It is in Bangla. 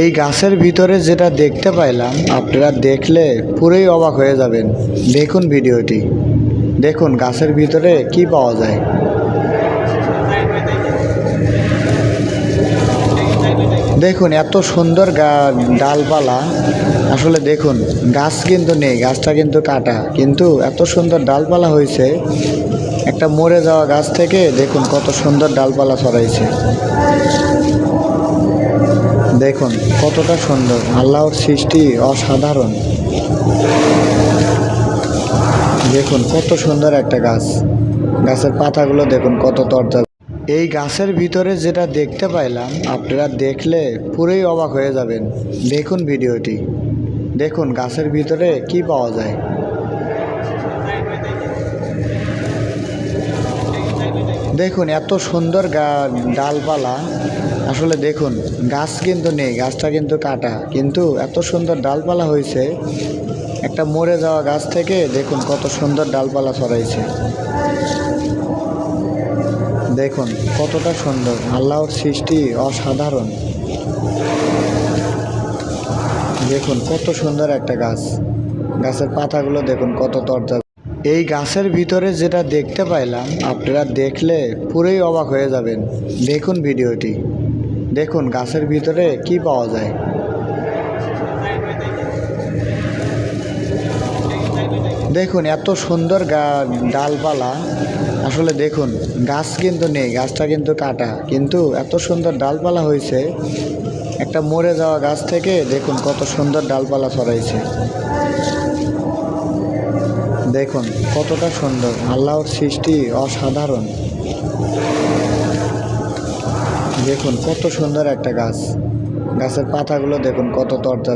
এই গাছের ভিতরে যেটা দেখতে পাইলাম আপনারা দেখলে পুরোই অবাক হয়ে যাবেন। দেখুন ভিডিওটি, দেখুন গাছের ভিতরে কি পাওয়া যায়। দেখুন এত সুন্দর ডালপালা, আসলে দেখুন গাছ কিন্তু নেই, গাছটা কিন্তু কাটা, কিন্তু এত সুন্দর ডালপালা হয়েছে। একটা মরে যাওয়া গাছ থেকে দেখুন কত সুন্দর ডালপালা ছড়াইছে। দেখুন কতটা সুন্দর, আল্লাহর সৃষ্টি অসাধারণ। দেখুন কত সুন্দর একটা গাছ, গাছের পাতাগুলো দেখুন কত তরতাজা। এই গাছের ভিতরে যেটা দেখতে পাইলাম আপনারা দেখলে পুরোই অবাক হয়ে যাবেন। দেখুন ভিডিওটি, দেখুন গাছের ভিতরে কি পাওয়া যায়। দেখুন এত সুন্দর ডালপালা, আসলে দেখুন গাছ কিন্তু নেই, গাছটা কিন্তু কাটা, কিন্তু এত সুন্দর ডালপালা হয়েছে। একটা মরে যাওয়া গাছ থেকে দেখুন কত সুন্দর ডালপালা ছড়াইছে। দেখুন কতটা সুন্দর, আল্লাহর সৃষ্টি অসাধারণ। দেখুন কত সুন্দর একটা গাছ, গাছের পাতাগুলো দেখুন কত তরতাজা। এই গাছের ভিতরে যেটা দেখতে পাইলাম আপনারা দেখলে পুরোই অবাক হয়ে যাবেন। দেখুন ভিডিওটি, দেখুন গাছের ভিতরে কি পাওয়া যায়। দেখুন এত সুন্দর ডালপালা, আসলে দেখুন গাছ কিন্তু নেই, গাছটা কিন্তু কাটা, কিন্তু এত সুন্দর ডালপালা হয়েছে। একটা মরে যাওয়া গাছ থেকে দেখুন কত সুন্দর ডালপালা ছড়াইছে। দেখুন কতটা সুন্দর, আল্লাহর সৃষ্টি অসাধারণ। দেখুন কত সুন্দর একটা গাছ, গাছের পাতাগুলো দেখুন কত তরতাজা।